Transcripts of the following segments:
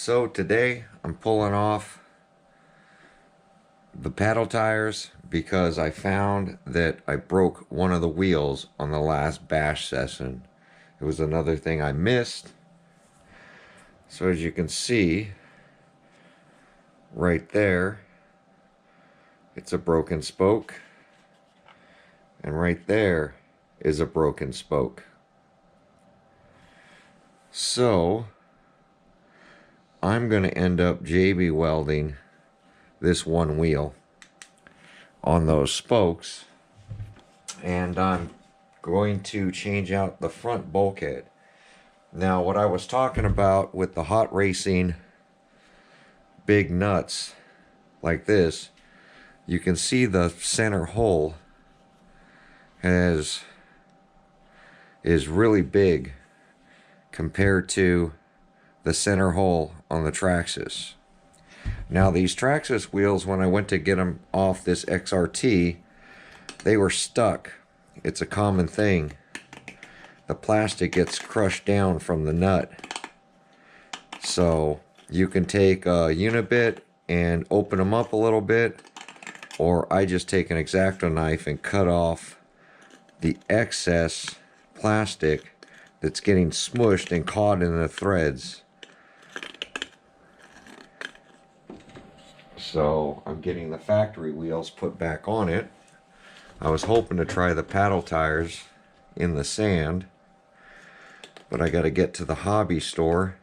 So today I'm pulling off the paddle tires because I found that I broke one of the wheels on the last bash session. It was another thing I missed. So as you can see right there, it's a broken spoke, and right there is a broken spoke. So I'm going to end up JB welding this one wheel on those spokes, and I'm going to change out the front bulkhead. Now, what I was talking about with the hot racing big nuts like this, you can see the center hole is really big compared to the center hole on the Traxxas. Now, these Traxxas wheels, when I went to get them off this XRT, they were stuck. It's a common thing. The plastic gets crushed down from the nut. So you can take a unibit and open them up a little bit, or I just take an X-Acto knife and cut off the excess plastic that's getting smushed and caught in the threads. So I'm getting the factory wheels put back on it. I was hoping to try the paddle tires in the sand, but I got to get to the hobby store.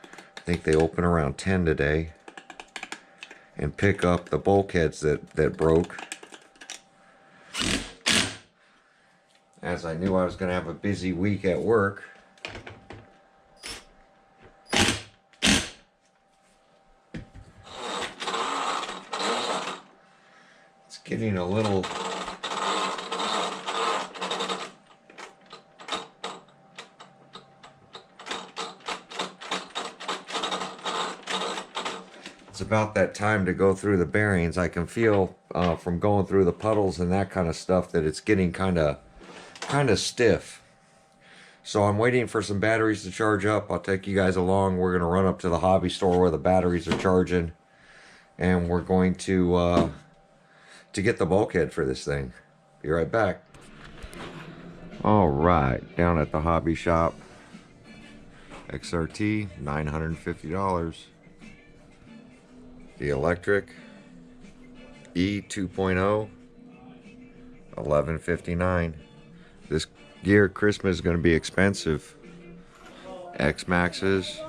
I think they open around 10 today, and pick up the bulkheads that broke, as I knew I was going to have a busy week at work. It's getting a little about that time to go through the bearings. I can feel from going through the puddles and that kind of stuff that it's getting kind of stiff. So I'm waiting for some batteries to charge up. I'll take you guys along. We're going to run up to the hobby store where the batteries are charging, and we're going to get the bulkhead for this thing. Be right back. All right, down at the hobby shop, XRT, $950. The electric E 2.0, $11.59. This year Christmas is going to be expensive. X Maxes.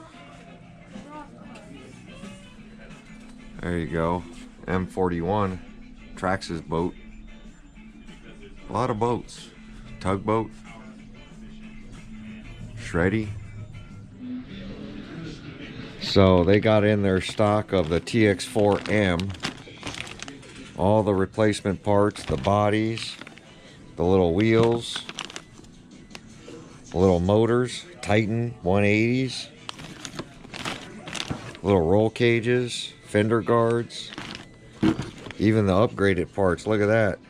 There you go. M41. Traxxas boat. A lot of boats. Tugboat. Shreddy. So they got in their stock of the TX4M, all the replacement parts, the bodies, the little wheels, the little motors, Titan 180s, little roll cages, fender guards, even the upgraded parts. Look at that.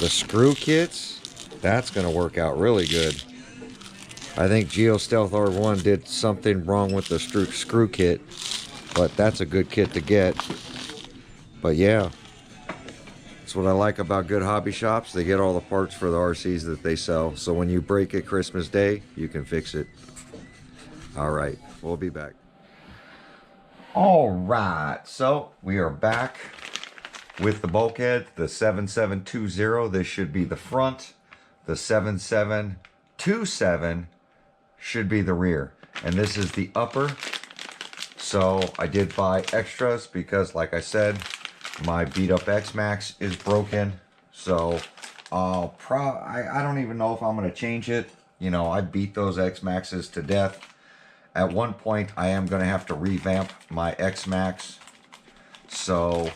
The screw kits, that's going to work out really good. I think GeoStealth R1 did something wrong with the screw kit, but that's a good kit to get. But yeah, that's what I like about good hobby shops. They get all the parts for the RCs that they sell. So when you break it Christmas Day, you can fix it. All right, we'll be back. All right, so we are back with the bulkhead, the 7720. This should be the front. The 7727 should be the rear, and this is the upper. So I did buy extras because, like I said, my beat up X-Max is broken. So I don't even know if I'm going to change it. You know, I beat those X-Maxes to death. At one point I am going to have to revamp my X-Max. So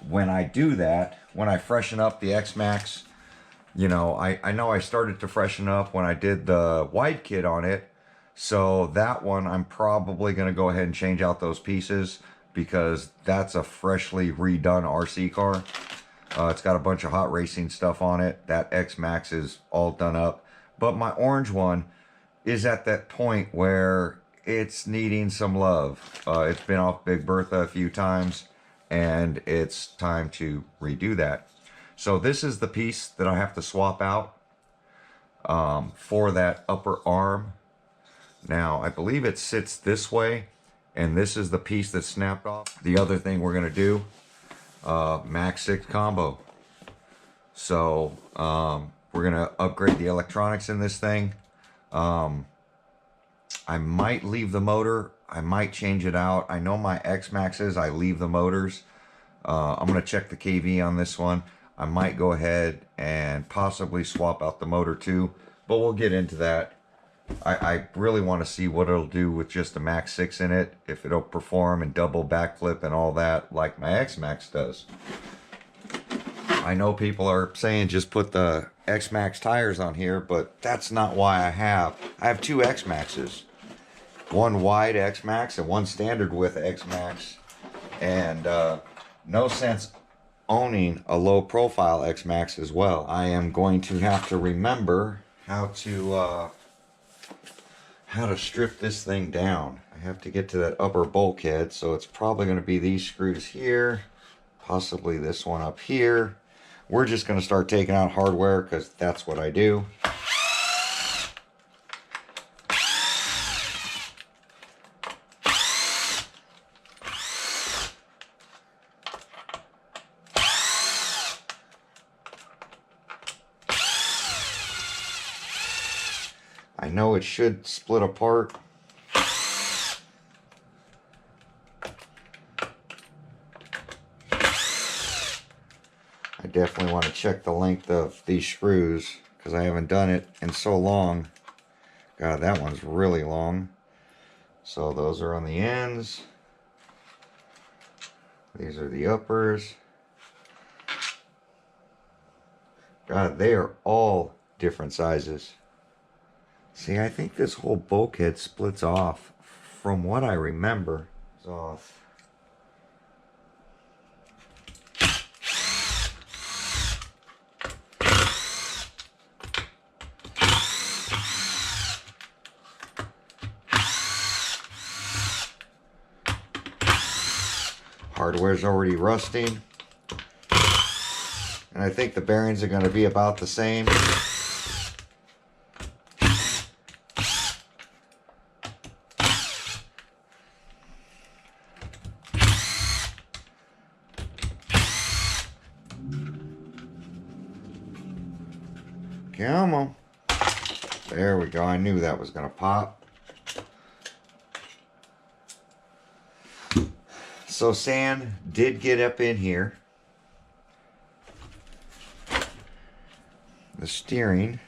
when I do that, when I freshen up the X-Max, you know, I know I started to freshen up when I did the wide kit on it. So that one, I'm probably going to go ahead and change out those pieces, because that's a freshly redone RC car. It's got a bunch of hot racing stuff on it. That X-Max is all done up. But my orange one is at that point where it's needing some love. It's been off Big Bertha a few times, and it's time to redo that. So this is the piece that I have to swap out for that upper arm. Now, I believe it sits this way, and this is the piece that snapped off. The other thing we're going to do, Max 6 combo. So we're going to upgrade the electronics in this thing. I might leave the motor. I might change it out. I know my X-Maxes, I leave the motors. I'm going to check the KV on this one. I might go ahead and possibly swap out the motor too, but we'll get into that. I really want to see what it'll do with just the Max 6 in it, if it'll perform and double backflip and all that like my X-Max does. I know people are saying just put the X-Max tires on here, but that's not why I have two X-Maxes. One wide X-Max and one standard width X-Max. And no sense owning a low profile X-Max as well. I am going to have to remember how to strip this thing down. I have to get to that upper bulkhead, so it's probably going to be these screws here, possibly this one up here. We're just going to start taking out hardware because that's what I do. I know it should split apart. I definitely want to check the length of these screws because I haven't done it in so long. God, that one's really long. So those are on the ends. These are the uppers. God, they are all different sizes. See, I think this whole bulkhead splits off. From what I remember, it's off. Hardware's already rusting. And I think the bearings are going to be about the same. Come on. There we go. I knew that was going to pop. So sand did get up in here. The steering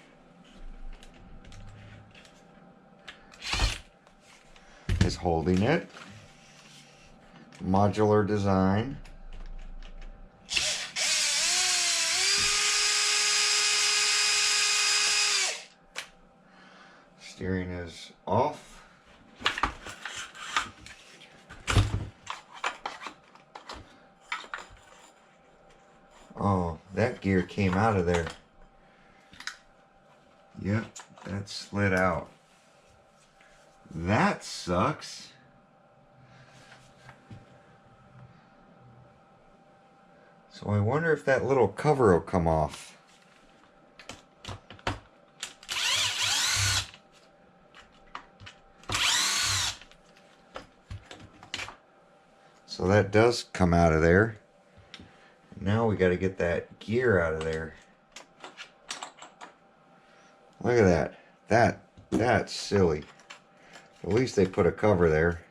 is holding it. Modular design. Steering is off. Oh, that gear came out of there. Yep, that slid out. That sucks. So I wonder if that little cover will come off. So that does come out of there. Now we got to get that gear out of there. Look at that. That's silly. At least they put a cover there.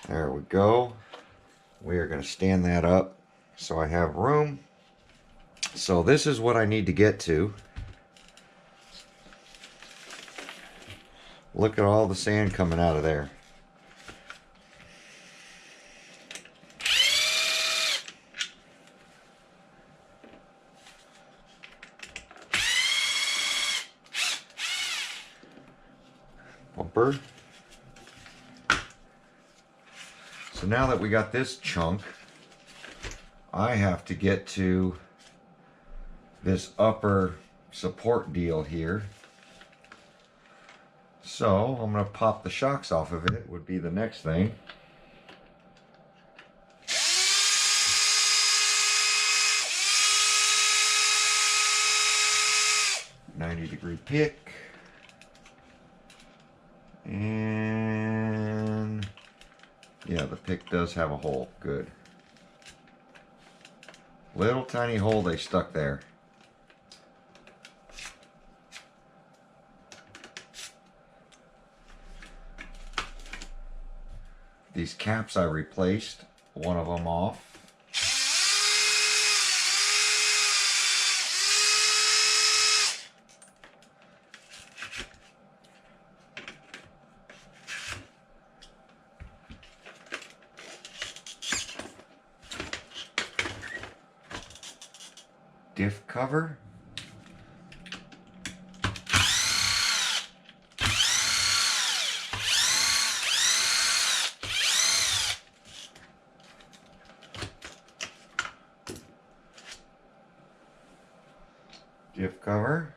There we go. We are going to stand that up so I have room. So this is what I need to get to. Look at all the sand coming out of there. Bumper. So now that we got this chunk, I have to get to this upper support deal here. So I'm going to pop the shocks off of it, would be the next thing. .90-degree pick. And yeah, the pick does have a hole. Good. Little tiny hole they stuck there. These caps I replaced, one of them off. Diff cover. Diff cover.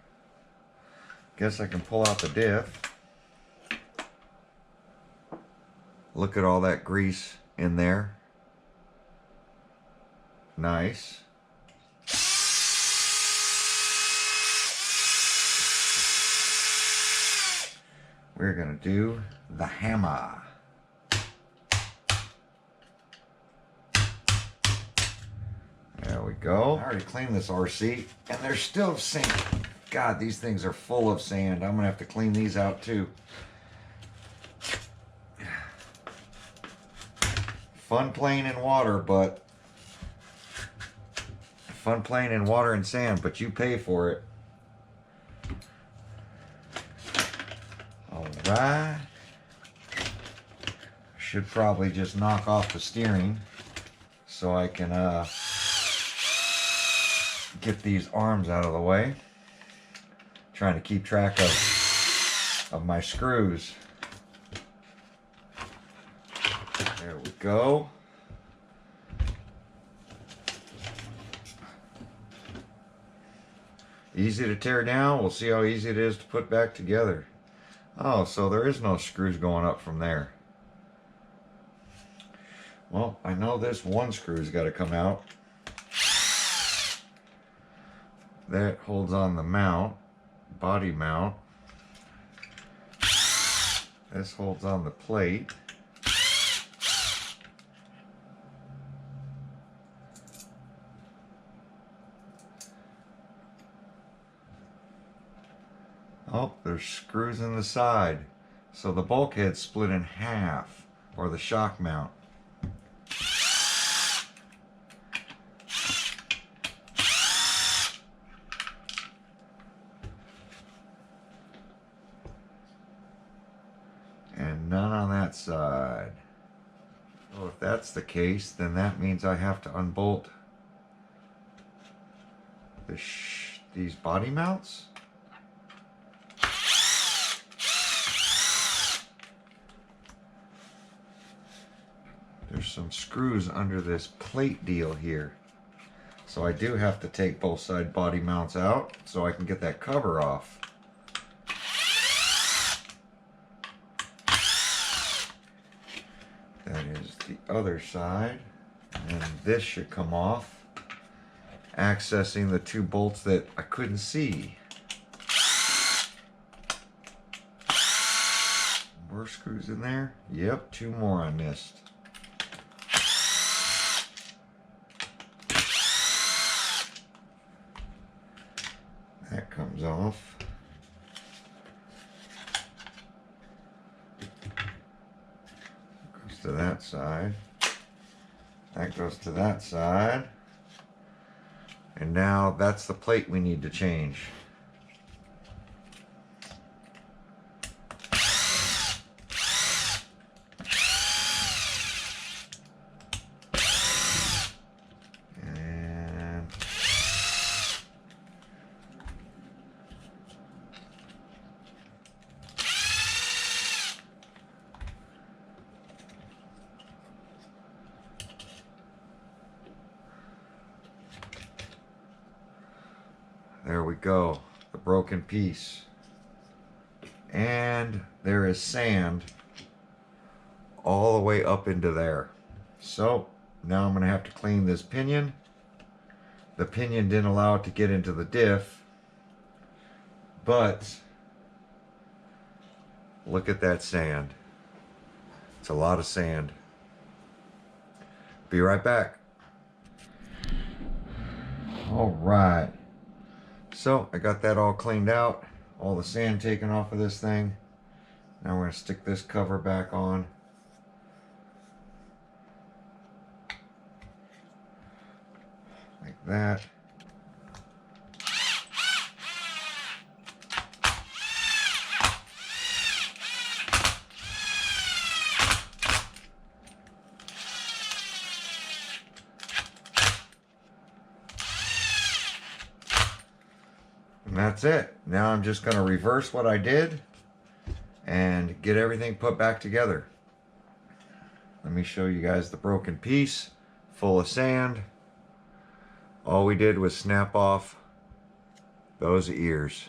Guess I can pull out the diff. Look at all that grease in there. Nice. We're gonna do the hammer. There we go. I already cleaned this RC and there's still sand. God, these things are full of sand. I'm gonna have to clean these out too. Fun playing in water, but fun playing in water and sand, but you pay for it. All right. Should probably just knock off the steering so I can get these arms out of the way. Trying to keep track of my screws. There we go. Easy to tear down. We'll see how easy it is to put back together. Oh, so there is no screws going up from there. Well, I know this one screw's got to come out. That holds on the mount, body mount. This holds on the plate. Oh, there's screws in the side. So the bulkhead's split in half, or the shock mount. And none on that side. So if that's the case, then that means I have to unbolt these body mounts. There's some screws under this plate deal here. So I do have to take both side body mounts out so I can get that cover off. That is the other side. And this should come off, accessing the two bolts that I couldn't see. More screws in there? Yep, two more I missed. That comes off. Goes to that side. That goes to that side. And now that's the plate we need to change. There we go, the broken piece. And there is sand all the way up into there. So now I'm going to have to clean this pinion. The pinion didn't allow it to get into the diff, but look at that sand. It's a lot of sand. Be right back. All right. So I got that all cleaned out, all the sand taken off of this thing. Now we're going to stick this cover back on. Like that. And that's it. Now I'm just going to reverse what I did and get everything put back together. Let me show you guys the broken piece full of sand. All we did was snap off those ears,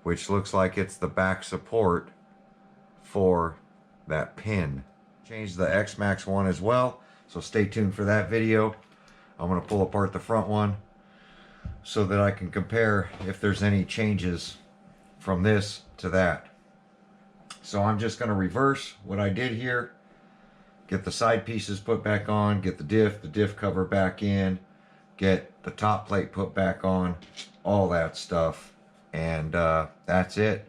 which looks like it's the back support for that pin. Changed the X-Max one as well, so stay tuned for that video. I'm going to pull apart the front one so that I can compare if there's any changes from this to that. So I'm just going to reverse what I did here, get the side pieces put back on, get the diff cover back in, get the top plate put back on, all that stuff, and that's it.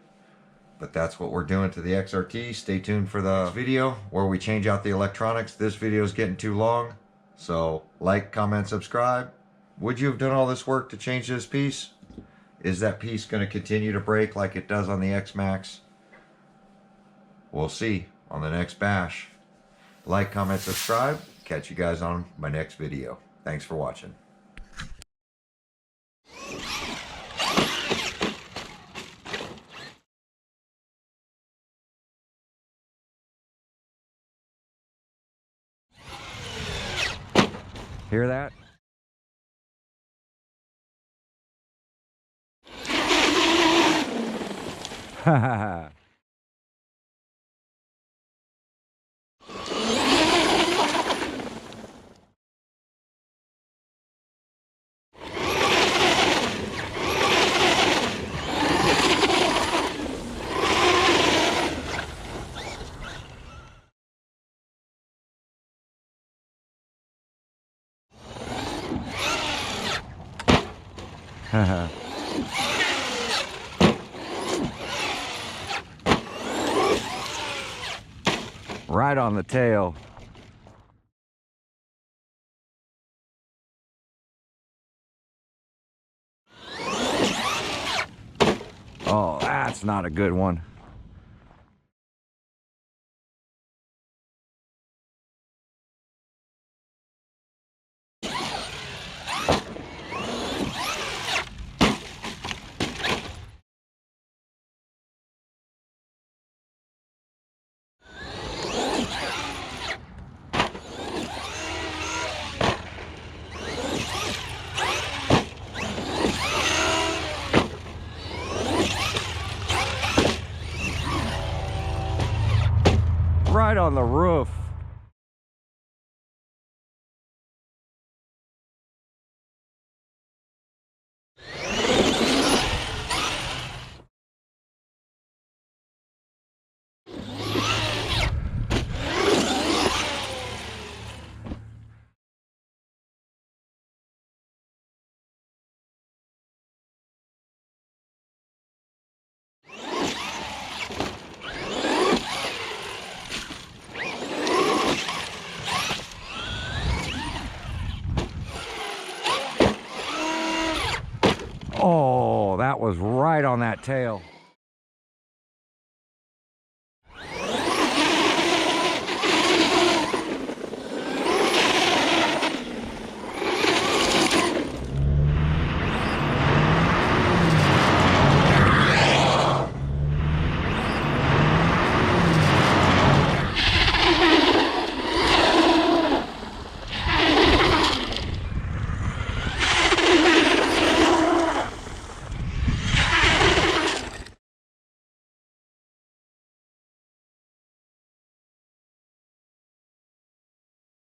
But that's what we're doing to the XRT. Stay tuned for the video where we change out the electronics. This video is getting too long, so like, comment, subscribe. Would you have done all this work to change this piece? Is that piece going to continue to break like it does on the X-Max? We'll see on the next bash. Like, comment, subscribe. Catch you guys on my next video. Thanks for watching. Hear that? Ha ha ha. Right on the tail. Oh, that's not a good one. Right on the roof. Oh, that was right on that tail.